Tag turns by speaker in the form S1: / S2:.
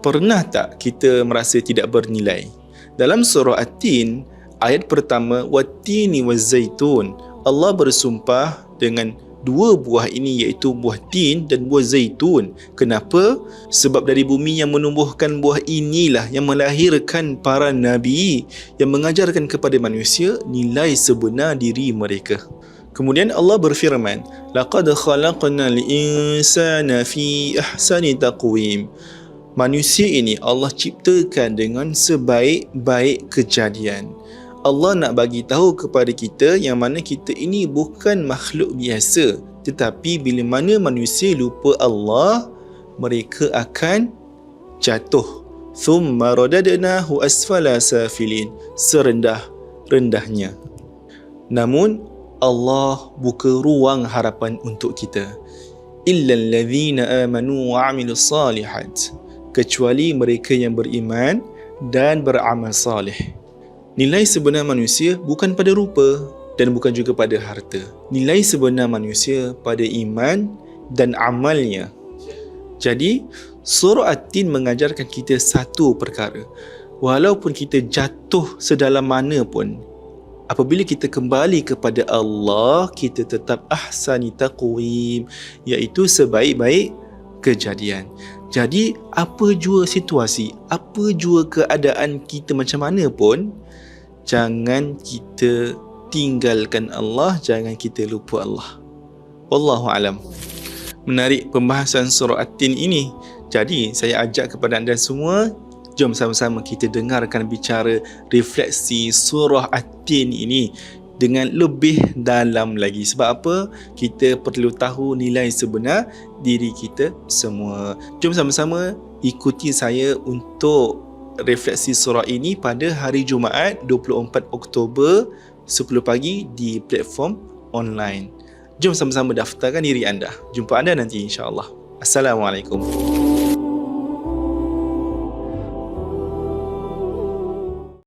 S1: Pernah tak kita merasa tidak bernilai? Dalam surah At-Tin, ayat pertama, Wat-tini waz-zaitun, Allah bersumpah dengan dua buah ini, iaitu buah tin dan buah zaitun. Kenapa? Sebab dari bumi yang menumbuhkan buah inilah yang melahirkan para nabi yang mengajarkan kepada manusia nilai sebenar diri mereka. Kemudian Allah berfirman, Laqad khalaqnal insana fi ahsani taqwim. Manusia ini Allah ciptakan dengan sebaik-baik kejadian. Allah nak bagi tahu kepada kita yang mana kita ini bukan makhluk biasa, tetapi bila mana manusia lupa Allah, mereka akan jatuh. Thumma radadnahu asfala safilin, serendah-rendahnya. Namun Allah buka ruang harapan untuk kita. Illal ladzina amanu wa 'amilus salihat, kecuali mereka yang beriman dan beramal salih. Nilai sebenar manusia bukan pada rupa dan bukan juga pada harta. Nilai sebenar manusia pada iman dan amalnya. Jadi, surah At-Tin mengajarkan kita satu perkara. Walaupun kita jatuh sedalam mana pun, apabila kita kembali kepada Allah, kita tetap ahsani taqwim, iaitu sebaik-baik kejadian. Jadi, apa jua situasi, apa jua keadaan kita macam mana pun, jangan kita tinggalkan Allah, jangan kita lupa Allah. Wallahu alam. Menarik pembahasan surah At-Tin ini. Jadi, saya ajak kepada anda semua, jom sama-sama kita dengarkan bicara refleksi surah At-Tin ini dengan lebih dalam lagi. Sebab apa? Kita perlu tahu nilai sebenar diri kita semua. Jom sama-sama ikuti saya untuk refleksi surah ini pada hari Jumaat 24 Oktober 10 pagi di platform online. Jom sama-sama daftarkan diri anda. Jumpa anda nanti insya-Allah. Assalamualaikum.